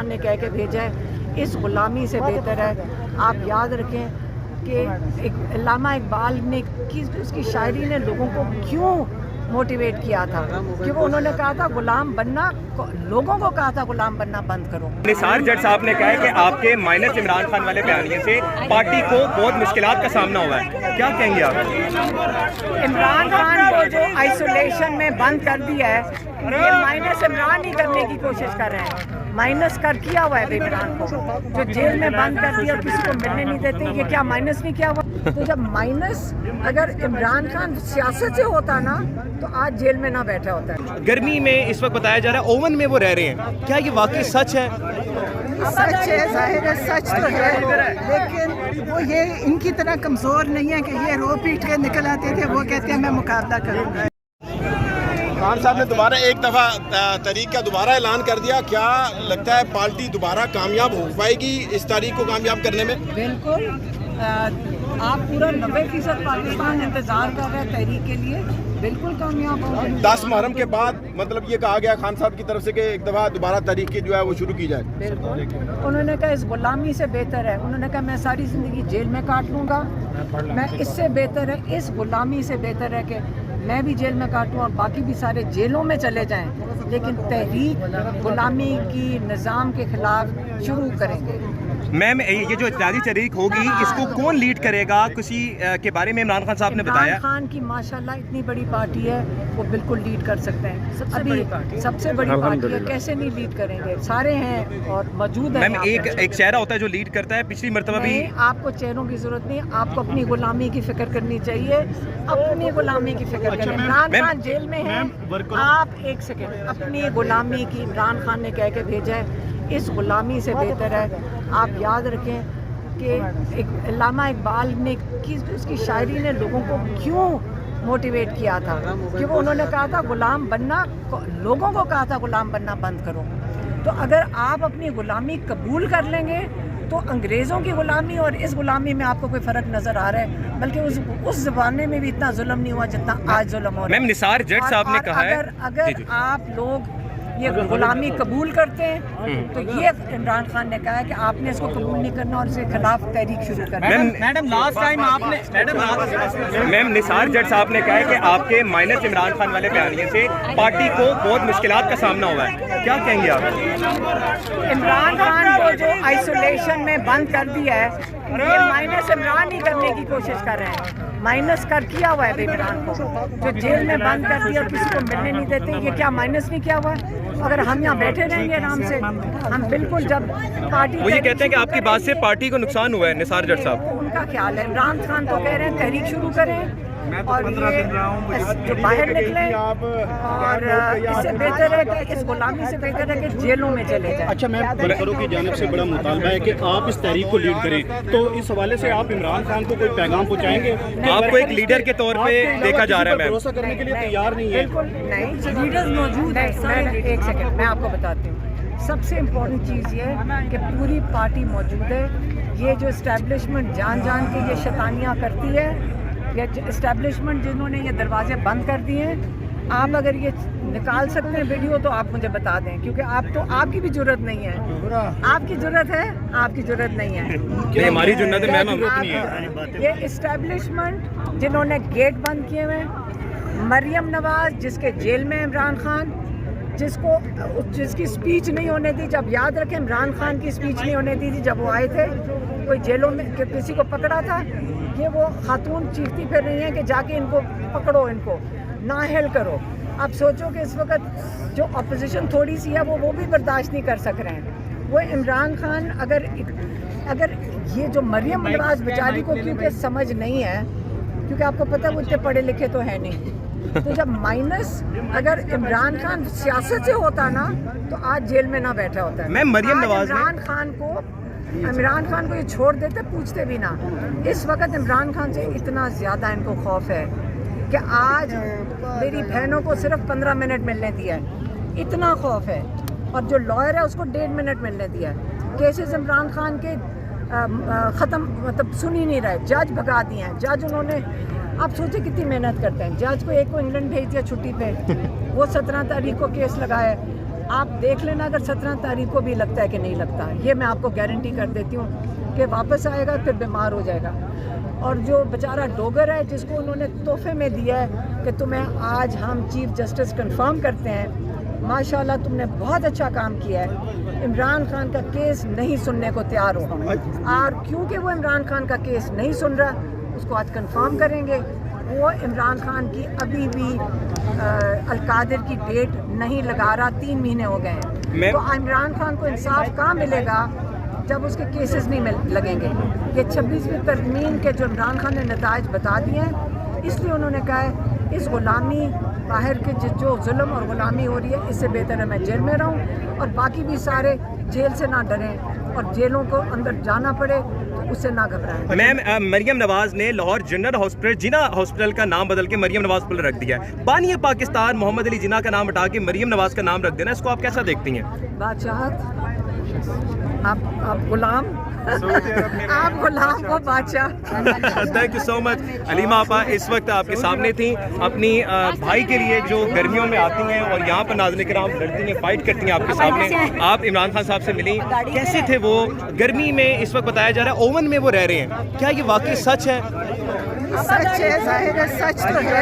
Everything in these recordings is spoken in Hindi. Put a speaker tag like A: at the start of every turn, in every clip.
A: खान ने कह के भेजा है, इस गुलामी से बेहतर है। आप याद रखें कि अल्लामा इकबाल ने उसकी शायरी ने लोगों को क्यों मोटिवेट किया था, कि वो उन्होंने कहा था गुलाम बनना, लोगों को कहा था गुलाम बनना बंद करो।
B: निसार जट साहब ने कहा है कि आपके माइनस इमरान खान वाले बयानिए से पार्टी को बहुत मुश्किलात का सामना हुआ है, क्या कहेंगे आप?
A: इमरान खान को जो आइसोलेशन में बंद कर दिया है, ये माइनस इमरान ही करने की कोशिश कर रहे हैं। माइनस कर किया हुआ है इमरान को, जो जेल में बंद कर दिया और किसी को मिलने नहीं देते, ये क्या माइनस नहीं किया हुआ? तो जब माइनस अगर इमरान खान सियासत से होता ना तो आज जेल में ना बैठा होता।
B: गर्मी में इस वक्त बताया जा रहा है ओवन में वो रह रहे हैं, क्या ये वाकई सच है?
C: सच है, जाहिर है सच तो है, लेकिन वो ये इनकी तरह कमज़ोर नहीं है कि ये रो पीट के निकल आते थे। वो कहते हैं मैं मुकाबला करूँगा।
D: खान साहब ने दोबारा एक दफ़ा तारीख का दोबारा ऐलान कर दिया, क्या लगता है पार्टी दोबारा कामयाब हो पाएगी इस तारीख को कामयाब करने में?
A: बिल्कुल, आप पूरा 90% पाकिस्तान इंतजार कर रहे हैं तहरीक के लिए, बिल्कुल कामयाब होगा।
D: 10 मुहर्रम के बाद मतलब ये कहा गया खान साहब की तरफ से कि एक दफ़ा दोबारा तारीख की जो है वो शुरू की जाए।
A: बिल्कुल, उन्होंने कहा इस गुलामी से बेहतर है, उन्होंने कहा मैं सारी ज़िंदगी जेल में काट लूँगा, मैं इससे बेहतर है, इस गुलामी से बेहतर है कि मैं भी जेल में काटूँ और बाकी भी सारे जेलों में चले जाएं, लेकिन तहरीक गुलामी की निज़ाम के खिलाफ शुरू करेंगे।
B: मैम, ये जो इत्यादी तहरीक होगी इसको कौन लीड करेगा, किसी के बारे में इमरान खान साहब ने बताया?
A: इमरान खान की माशाल्लाह इतनी बड़ी पार्टी है, वो बिल्कुल लीड कर सकते हैं। सबसे बड़ी पार्टी है, कैसे नहीं लीड करेंगे? सारे हैं और मौजूद हैं।
B: मैम, एक चेहरा होता है जो लीड करता है, पिछली मरतबा भी।
A: आपको चेहरों की जरूरत नहीं, आपको अपनी गुलामी की फिक्र करनी चाहिए, अपनी गुलामी की फिक्र करें। इमरान खान जेल में है, आप एक सेकेंड, अपनी गुलामी की इमरान खान ने कह के भेजा है, इस गुलामी से बेहतर है। आप याद रखें कि अल्लामा इकबाल ने उसकी शायरी ने लोगों को क्यों मोटिवेट किया था, कि वो उन्होंने कहा था गुलाम बनना, लोगों को कहा था गुलाम बनना बंद करो। तो अगर आप अपनी गुलामी कबूल कर लेंगे तो अंग्रेज़ों की गुलामी और इस गुलामी में आपको कोई फ़र्क नज़र आ रहा है? बल्कि उस ज़माने में भी इतना जुल्म नहीं हुआ जितना आज जुल्म हो रहा है।
B: मैम, निसार जट साहब ने कहा है,
A: अगर आप लोग ये गुलामी कबूल करते हैं तो ये इमरान खान ने कहा है कि आपने इसको कबूल नहीं करना और इसके खिलाफ तहरीक शुरू करना।
B: मैडम लास्ट टाइम आपने मैम निसार जट साहब ने कहा है कि आपके माइनस इमरान खान वाले बयानिए से पार्टी को बहुत मुश्किलात का सामना हुआ है, क्या कहेंगे आप?
A: इमरान खान को जो आइसोलेशन में बंद कर दिया है, ये माइनस इमरान ही करने की कोशिश कर रहे हैं। माइनस कर किया हुआ है इमरान को, जो जेल में बंद कर दिया और किसी को मिलने नहीं देते, ये क्या माइनस नहीं किया हुआ? अगर हम यहाँ बैठे रहेंगे आराम से, हम बिल्कुल जब पार्टी
B: वो ये कहते हैं कि आपकी बात से पार्टी को नुकसान हुआ है। निसार जट साहब,
A: उनका ख्याल है, इमरान खान तो कह रहे हैं तहरीक शुरू करें और जो बाहर निकले, और इससे बेहतर है कि इस गुलामी से बेहतर है कि जेलों में चले जाएं।
E: अच्छा मैम, वर्करों की जानिब से बड़ा मुतालबा है कि आप इस तहरीक को लीड करें, तो इस हवाले से आप इमरान खान को कोई पैगाम पहुँचाएंगे?
B: आपको एक लीडर के तौर पे देखा जा रहा है।
E: भरोसा करने के लिए तैयार नहीं है?
A: बिल्कुल नहीं, लीडर्स मौजूद है। एक सेकंड मैं आपको बताती हूँ, सबसे इम्पोर्टेंट चीज़ ये है कि पूरी पार्टी मौजूद है। ये जो इस्टेब्लिशमेंट जान के ये शैतानियाँ करती है, ये इस्टेब्लिशमेंट जिन्होंने ये दरवाजे बंद कर दिए हैं, आप अगर ये निकाल सकते हैं वीडियो तो आप मुझे बता दें, क्योंकि आपकी भी जरूरत नहीं है। आपकी जरूरत है, आपकी जरूरत नहीं है।
B: हमारी जरूरत है मैम, नहीं है।
A: ये इस्टेब्लिशमेंट जिन्होंने गेट बंद किए हुए, मरियम नवाज जिसके जेल में इमरान खान, जिसकी स्पीच नहीं होने दी, जब याद रखें इमरान खान की स्पीच नहीं होने दी थी जब वो आए थे, कोई जेलों में किसी को पकड़ा था, ये वो खातून चीखती फिर रही हैं कि जाके इनको पकड़ो, इनको नाअहल करो। अब सोचो कि इस वक्त जो अपोजिशन थोड़ी सी है वो भी बर्दाश्त नहीं कर सक रहे हैं। वो इमरान खान अगर ये जो मरियम नवाज बेचारी को क्योंकि समझ नहीं है, क्योंकि आपको पता है वो इतने पढ़े लिखे तो है नहीं, तो जब माइनस अगर इमरान खान सियासत से होता ना तो आज जेल में ना बैठा होता है।
B: मैं मरियम नवाज
A: इमरान खान को ये छोड़ देते, पूछते भी ना। इस वक्त इमरान खान से इतना ज़्यादा इनको खौफ है कि आज मेरी बहनों को सिर्फ 15 मिनट मिलने दिया है, इतना खौफ है। और जो लॉयर है उसको 1.5 मिनट मिलने दिया है। केसेस इमरान खान के ख़त्म मतलब सुन ही नहीं रहे, जज भगा दिए हैं। जज उन्होंने, आप सोचे कितनी मेहनत करते हैं। जज को एक को इंग्लैंड भेज दिया छुट्टी पे, वो 17 तारीख को केस लगाया, आप देख लेना, अगर 17 तारीख को भी लगता है कि नहीं लगता, ये मैं आपको गारंटी कर देती हूँ कि वापस आएगा, फिर बीमार हो जाएगा। और जो बेचारा डोगर है जिसको उन्होंने तोहफे में दिया है कि तुम्हें आज हम चीफ जस्टिस कंफर्म करते हैं, माशाल्लाह तुमने बहुत अच्छा काम किया है। इमरान खान का केस नहीं सुनने को तैयार हो, और क्योंकि वो इमरान खान का केस नहीं सुन रहा, उसको आज कंफर्म करेंगे। वो इमरान खान की अभी भी अलकादिर की डेट नहीं लगा रहा, 3 महीने हो गए हैं। तो इमरान खान को इंसाफ कहाँ मिलेगा जब उसके केसेस नहीं लगेंगे। ये 26वीं तरमीम के जो इमरान खान ने नताइज बता दिए हैं, इसलिए उन्होंने कहा है इस गुलामी, बाहर के जो जुल्म और गुलामी हो रही है, इससे बेहतर है मैं जेल में रहूं, और बाकी भी सारे जेल से ना डरें और जेलों को अंदर जाना पड़े तो उससे ना घबराएं।
B: मैम, मरियम नवाज ने लाहौर जनरल हॉस्पिटल, जिना हॉस्पिटल का नाम बदल के मरियम नवाज हॉस्पिटल रख दिया है। बानी पाकिस्तान मोहम्मद अली जिना का नाम हटा के मरियम नवाज का नाम रख देना, इसको आप कैसा देखती हैं?
A: बादशाहत, आप गुलाम, आप गुलाम को बादशाह।
B: Thank you so much. Aleema आपा इस वक्त आपके सामने थी, अपनी भाई के लिए जो गर्मियों में आती हैं और यहाँ पर नाज़रीन किराम लड़ती हैं, फाइट करती हैं आपके सामने। आप इमरान खान साहब से मिली, कैसे थे वो? गर्मी में इस वक्त बताया जा रहा है ओवन में वो रह रहे हैं, क्या ये वाकई सच है?
C: सच है, जाहिर है सच तो है,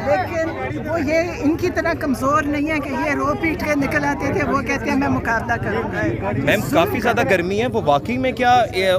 C: लेकिन वो ये इनकी तरह कमज़ोर नहीं है कि ये रो पीट के निकल आते थे, वो कहते हैं मैं मुकाबला करूँगा।
B: मैम काफ़ी ज़्यादा गर्मी है, वो वाकई में क्या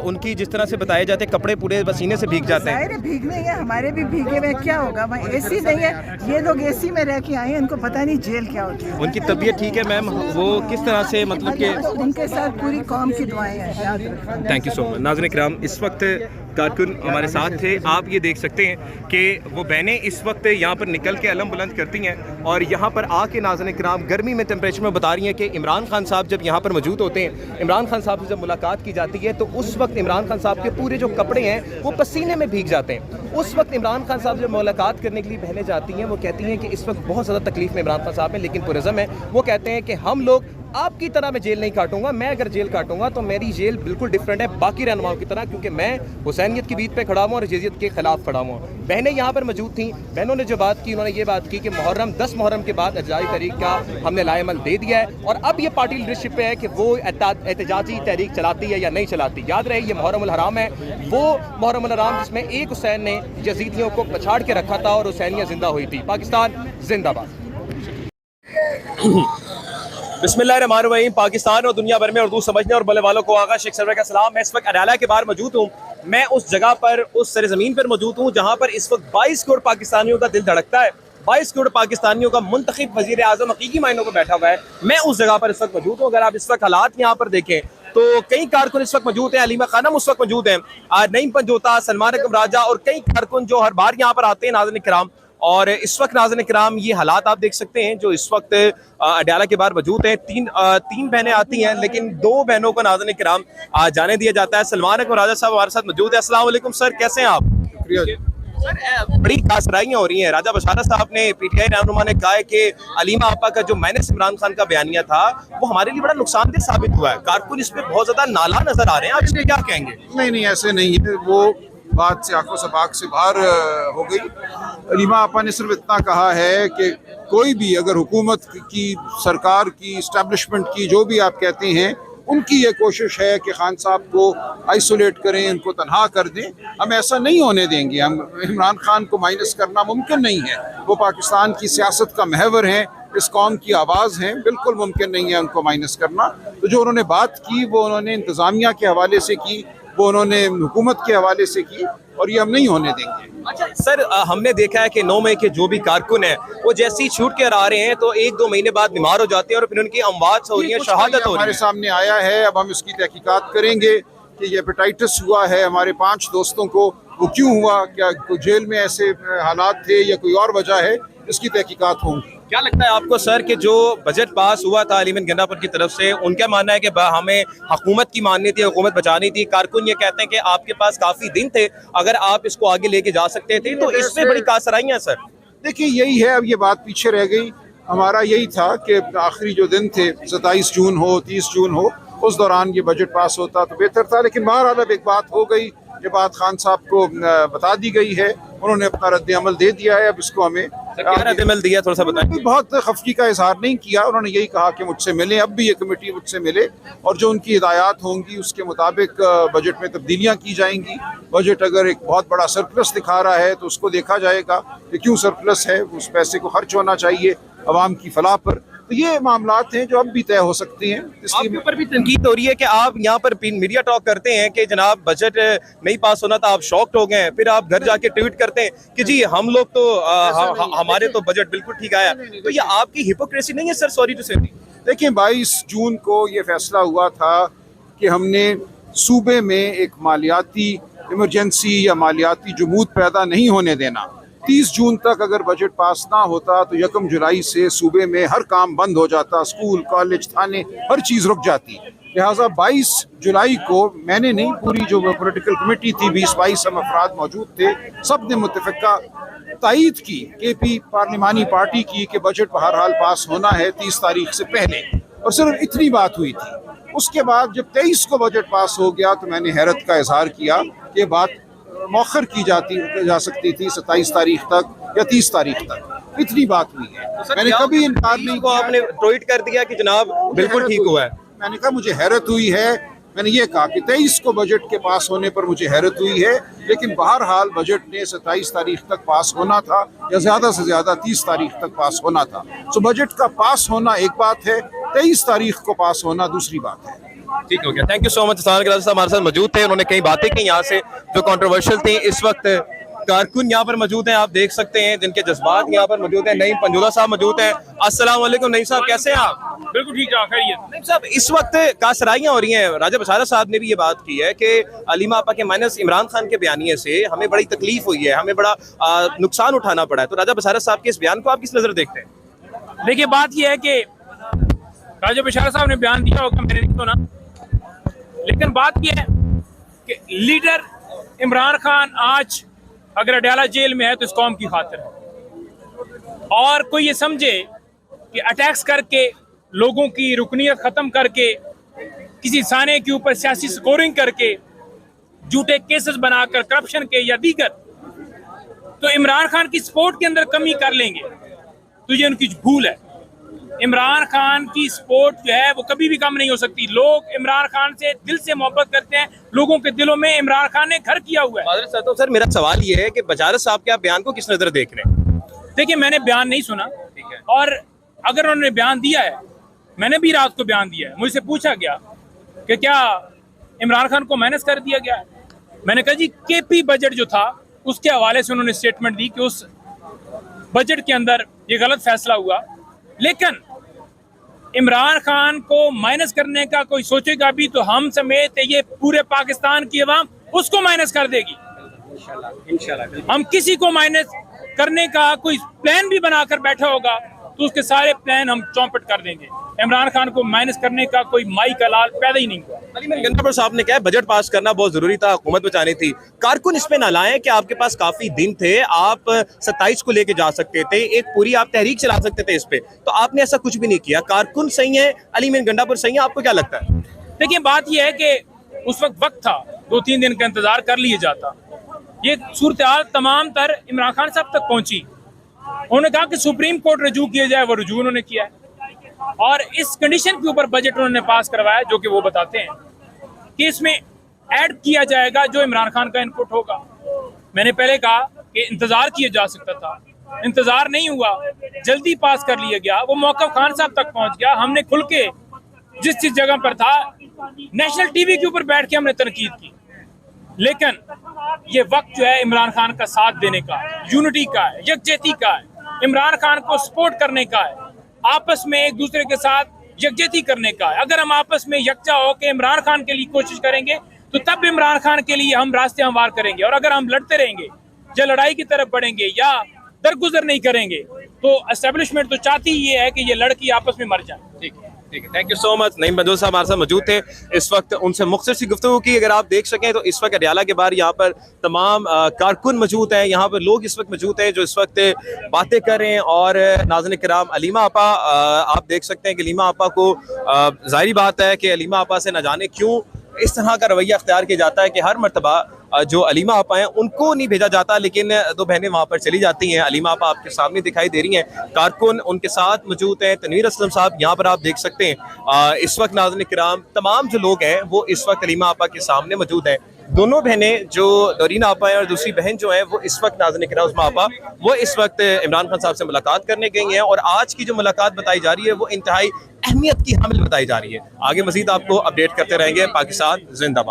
B: उनकी जिस तरह से बताए जाते हैं कपड़े पूरे पसीने से भीग जाते हैं?
C: जाहिर है भीगने हैं, हमारे भी भीगे हुए, क्या होगा, वहाँ एसी नहीं है, ये लोग एसी में रह के आए हैं, इनको पता नहीं जेल क्या होती है।
B: उनकी तबीयत ठीक है मैम? वो किस तरह से मतलब कि
C: उनके साथ पूरी कौम की दुआएं हैं, याद रखना।
B: Thank you so much. नाज़रीन किराम इस वक्त कारकुन हमारे साथ थे, आप ये देख सकते हैं कि वो बहनें इस वक्त यहाँ पर निकल के अलम बुलंद करती हैं और यहाँ पर आके नाज़रीन किराम गर्मी में टेम्परेचर में बता रही हैं कि इमरान खान साहब जब यहाँ पर मौजूद होते हैं, इमरान खान साहब से जब मुलाकात की जाती है तो उस वक्त इमरान खान साहब के पूरे जो कपड़े हैं वो पसीने में भीग जाते हैं। उस वक्त इमरान खान साहब जब मुलाकात करने के लिए बहनें जाती हैं, वो कहती हैं कि इस वक्त बहुत ज़्यादा तकलीफ में इमरान खान साहब हैं, लेकिन पुरज़म है। वो कहते हैं कि हम लोग आपकी तरह मैं जेल नहीं काटूंगा, मैं अगर जेल काटूंगा तो मेरी जेल बिल्कुल डिफरेंट है बाकी रहनुमाओं की तरह, क्योंकि मैं हुसैनियत की बीत पे खड़ा हुआ और जजीयत के खिलाफ खड़ा हुआ। बहनें यहाँ पर मौजूद थी, बहनों ने जो बात की, उन्होंने ये बात की कि मुहर्रम 10 मुहर्रम के बाद एहतजाजी तहरीक का हमने लाएमल दे दिया है और अब ये पार्टी लीडरशिप पे है कि वो एहतजाजी तहरीक चलाती है या नहीं चलाती। याद रहे ये मुहर्रम उल हराम है, वो मुहर्रम उल हराम जिसमें एक हुसैन ने यजीदियों को पछाड़ के रखा था और हुसैनियत जिंदा हुई थी। पाकिस्तान जिंदाबाद। बिस्मिल्लाहिर्रहमानिर्रहीम। पाकिस्तान और दुनिया भर में उर्दू समझने और बोलने वालों को आगा शेख सरवर का सलाम। मैं इस वक्त अडाला के बाहर मौजूद हूँ। मैं उस जगह पर, उस सरजमीन पर मौजूद हूँ जहाँ पर इस वक्त 22 करोड़ पाकिस्तानियों का दिल धड़कता है। 22 करोड़ पाकिस्तानियों का मुंतखब वज़ीर आज़म हकीकी मायनों को बैठा हुआ है। मैं उस जगह पर इस वक्त मौजूद हूँ। अगर आप इस वक्त हालात यहाँ पर देखें तो कई कारकुन इस वक्त मौजूद हैं। अलीमा खानम उस वक्त मौजूद हैं, नईम पंजोता, सलमान अकरम राजा और कई कारकुन जो हर बार यहाँ पर आते हैं नाज़रीन किराम। और इस वक्त नाज़रीन किराम ये हालात आप देख सकते हैं जो इस वक्त अडयाला के बाहर मौजूद हैं। तीन बहनें आती हैं लेकिन 2 बहनों को नाज़रीन किराम जाने दिया जाता है। सलमान अकरम राजा साहब हमारे साथ मौजूद है। अस्सलाम वालेकुम सर, कैसे हैं आप? सर बड़ी कासराइयाँ हो रही हैं। राजा बशारत साहब ने, पीटीआई रहनुमा ने कहा है कि अलीमा आपा का जो माइनस इमरान खान का बयानिया था वो हमारे लिए बड़ा नुकसानदेह साबित हुआ है। कारकुन इस पर बहुत ज्यादा नाला नजर आ रहे हैं, आप इसमें क्या कहेंगे?
F: नहीं, ऐसे नहीं है, वो बात से आंखों से बाग से बाहर हो गई। अलीमा आपा ने सिर्फ इतना कहा है कि कोई भी अगर हुकूमत की, सरकार की, इस्टेब्लिशमेंट की, जो भी आप कहते हैं, उनकी ये कोशिश है कि खान साहब को आइसोलेट करें, उनको तनहा कर दें। हम ऐसा नहीं होने देंगे। हम इमरान खान को माइनस करना मुमकिन नहीं है। वो पाकिस्तान की सियासत का महवर हैं, इस कौम की आवाज़ हैं, बिल्कुल मुमकिन नहीं है उनको माइनस करना। तो जो उन्होंने बात की वो उन्होंने इंतज़ामिया के हवाले से की, वो उन्होंने हुकूमत के हवाले से की और ये हम नहीं होने देंगे।
B: अच्छा सर, हमने देखा है कि 9 मई के जो भी कारकुन हैं वो जैसे ही छूट कर आ रहे हैं तो 1-2 महीने बाद बीमार हो जाते हैं और फिर उनकी अमवात हो रही है, शहादत हो रही है।
F: हमारे सामने आया है, अब हम इसकी तहकीकात करेंगे कि ये हेपेटाइटिस हुआ है हमारे 5 दोस्तों को, वो क्यों हुआ, क्या कोई जेल में ऐसे हालात थे या कोई और वजह है, इसकी तहकीकात होंगी।
B: क्या लगता है आपको सर कि जो बजट पास हुआ था अलीमन गंडापुर की तरफ से, उनका मानना है कि हमें हुकूमत की माननी थी, हुकूमत बचानी थी। कारकुन ये कहते हैं कि आपके पास काफी दिन थे, अगर आप इसको आगे लेके जा सकते थे, तो इसमें बड़ी कासराइयां सर।
F: देखिए यही है, अब ये बात पीछे रह गई। हमारा यही था कि आखिरी जो दिन थे 27 जून हो, 30 जून हो, उस दौरान ये बजट पास होता तो बेहतर था। लेकिन बहरहाल अब एक बात हो गई, ये बात खान साहब को बता दी गई है, उन्होंने अपना रद्द अमल दे दिया है। अब इसको हमें
B: क्या रद्द-ए-अमल दिया, थोड़ा सा बताएं।
F: कोई बहुत खफगी का इजहार नहीं किया, उन्होंने यही कहा कि मुझसे मिले, अब भी ये कमेटी मुझसे मिले और जो उनकी हिदायत होंगी उसके मुताबिक बजट में तब्दीलियाँ की जाएंगी। बजट अगर एक बहुत बड़ा सरप्लस दिखा रहा है तो उसको देखा जाएगा कि क्यों सरप्लस है, उस पैसे को खर्च होना चाहिए अवाम की फलाह पर। तो ये मामलात हैं जो अब भी तय हो सकते हैं।
B: आपके ऊपर भी तनकीद हो रही है कि आप यहाँ पर मीडिया टॉक करते हैं कि जनाब बजट नहीं पास होना था, आप शॉक्ड हो गए, फिर आप घर जाके ट्वीट करते हैं कि जी हम लोग तो हमारे तो बजट बिल्कुल ठीक आया। तो ये आपकी हिपोक्रेसी नहीं है सर? सॉरी टू से।
F: देखिए 22 जून को ये फैसला हुआ था कि हमने सूबे में एक मालियाती इमरजेंसी या मालियाती जमूद पैदा नहीं होने देना। 30 जून तक अगर बजट पास ना होता तो 1 जुलाई से सूबे में हर काम बंद हो जाता, स्कूल, कॉलेज, थाने, हर चीज़ रुक जाती। लिहाजा 22 जुलाई को मैंने नहीं, पूरी जो पॉलिटिकल कमेटी थी, 20-22 हम अफराद मौजूद थे, सब ने मुत्तफ़िका तायीद की, केपी पार्लिमानी पार्टी की, कि बजट बहरहाल पास होना है 30 तारीख से पहले, और सिर्फ इतनी बात हुई थी। उसके बाद जब 23 को बजट पास हो गया तो मैंने हैरत का इजहार किया कि बात मौखर की जा सकती थी 27 तारीख तक या 30 तारीख तक, इतनी बात हुई है। मैंने कभी इनकार नहीं किया।
B: आपने ट्वीट कर दिया कि जनाब बिल्कुल ठीक हुआ है।
F: मैंने कहा मुझे हैरत हुई है, मैंने ये कहा कि 23 को बजट के पास होने पर मुझे हैरत हुई है, लेकिन बहरहाल बजट ने 27 तारीख तक पास होना था या ज़्यादा से ज़्यादा 30 तारीख तक पास होना था। सो बजट का पास होना एक बात है, 23 तारीख को पास होना दूसरी बात है।
B: ठीक हो गया, थैंक यू सो मच। साहब हमारे साथ मौजूद थे, उन्होंने कई बातें की यहाँ से जो कंट्रोवर्शियल थी। इस वक्त कारकुन यहाँ पर मौजूद हैं, आप देख सकते हैं जिनके जज्बात यहाँ पर मौजूद हैं। नईम पंजोला साहब मौजूद हैं। अस्सलाम वालेकुम नईम साहब, कैसे हैं आप?
G: बिल्कुल ठीक ठाक है।
B: नईम साहब, इस वक्त कासराइयाँ हो रही हैं, राजा बशारत साहब ने भी ये बात की है कि अलीमा आपा के माइनस इमरान खान के बयानिए से हमें बड़ी तकलीफ हुई है, हमें बड़ा नुकसान उठाना पड़ा है। तो राजा बशारत साहब के इस बयान को आप किस नजर देखते हैं?
G: देखिए बात यह है कि राजा बशारत साहब ने बयान दिया होगा, मैंने नहीं सुना, लेकिन बात यह है कि लीडर इमरान खान आज अगर अडयाला जेल में है तो इस कौम की खातिर है। और कोई ये समझे कि अटैक्स करके लोगों की रुकनीत खत्म करके किसी थाने के ऊपर सियासी स्कोरिंग करके झूठे केसेस बनाकर करप्शन के या दीगर तो इमरान खान की सपोर्ट के अंदर कमी कर लेंगे, तो ये उनकी भूल है। इमरान खान की सपोर्ट जो है वो कभी भी कम नहीं हो सकती। लोग इमरान खान से दिल से मोहब्बत करते हैं, लोगों के दिलों में इमरान खान ने घर किया हुआ है।
B: तो सर मेरा सवाल ये है कि बशारत साहब के आप बयान को किस नजर देख रहे हैं?
G: देखिए मैंने बयान नहीं सुना, और अगर उन्होंने बयान दिया है, मैंने भी रात को बयान दिया है, मुझसे पूछा गया कि क्या इमरान खान को माइनस कर दिया गया है। मैंने कहा जी केपी बजट जो था उसके हवाले से उन्होंने स्टेटमेंट दी कि उस बजट के अंदर ये गलत फैसला हुआ, लेकिन इमरान खान को माइनस करने का कोई सोचेगा भी तो हम समेत ये पूरे पाकिस्तान की अवाम उसको माइनस कर देगी। इंशाल्लाह हम किसी को माइनस करने का कोई प्लान भी बनाकर बैठा होगा तो उसके सारे प्लान हम चौपट कर देंगे। इमरान खान को माइनस करने का कोई माई का लाल पैदा ही नहीं हुआ।
B: अलीमन गंडापुर साहब ने कहा बजट पास करना बहुत जरूरी था, हुकूमत बचानी थी। कारकुन इसमें ना लाएं कि आपके पास काफी दिन थे, आप 27 को लेके जा सकते थे, एक पूरी आप तहरीक चला सकते थे इस पे, तो आपने ऐसा कुछ भी नहीं किया। कारकुन सही है, अलीमन गंडापुर सही है, आपको क्या लगता है?
G: देखिए बात यह है कि उस वक्त था, 2-3 दिन का इंतजार कर लिया जाता। ये सूरत हाल तमाम तर इमरान खान साहब तक पहुंची। उन्होंने कहा कि सुप्रीम कोर्ट रजू किया जाए, वो रजू उन्होंने किया है, और इस कंडीशन के ऊपर बजट उन्होंने पास करवाया, जो कि वो बताते हैं कि इसमें ऐड किया जाएगा जो इमरान खान का इनपुट होगा। मैंने पहले कहा कि इंतजार किया जा सकता था, इंतजार नहीं हुआ, जल्दी पास कर लिया गया, वो मौक़िफ़ खान साहब तक पहुंच गया। हमने खुल के जिस जगह पर था नेशनल टीवी के ऊपर बैठ के हमने तनकीद की, लेकिन ये वक्त जो है इमरान खान का साथ देने का, यूनिटी का है, यकजहती का है, इमरान खान को सपोर्ट करने का है, आपस में एक दूसरे के साथ यकजहती करने का है। अगर हम आपस में यकजा हो के इमरान खान के लिए कोशिश करेंगे तो तब इमरान खान के लिए हम रास्ते हमवार करेंगे, और अगर हम लड़ते रहेंगे या लड़ाई की तरफ बढ़ेंगे या दरगुजर नहीं करेंगे तो एस्टेब्लिशमेंट तो चाहती ये है कि ये लड़की आपस में मर जाए।
B: ठीक है, thank you so much. Naeem Panjola साहब हमारे साथ मौजूद थे, इस वक्त उनसे मुख्तसर सी गुफ्तगू की। अगर आप देख सकें तो इस वक्त अडयाला के बाहर यहाँ पर तमाम कारकुन मौजूद हैं, यहाँ पर लोग इस वक्त मौजूद हैं जो इस वक्त बातें कर रहे हैं। और नाज़रीन किराम, अलीमा आपा, आप देख सकते हैं कि अलीमा आपा को जाहिर बात है कि अलीमा आपा से न जाने क्यों इस तरह का रवैया अख्तियार किया जाता है कि हर मरतबा जो अलीमा आपा हैं उनको नहीं भेजा जाता, लेकिन दो बहनें वहाँ पर चली जाती हैं। अलीमा आपा आपके सामने दिखाई दे रही हैं, कारकुन उनके साथ मौजूद हैं, तनवीर असलम साहब यहाँ पर आप देख सकते हैं। इस वक्त नाज़रीन किराम तमाम जो लोग हैं वो इस वक्त अलीमा आपा के सामने मौजूद हैं। दोनों बहनें जो नौरीन आपा हैं और दूसरी बहन जो है वो इस वक्त नाज़रीन किराम उस्मा आपा वो इस वक्त इमरान खान साहब से मुलाकात करने गई हैं, और आज की जो मुलाकात बताई जा रही है वो इंतहाई अहमियत की हामिल बताई जा रही है। आगे मजीद आपको अपडेट करते रहेंगे। पाकिस्तान जिंदाबाद।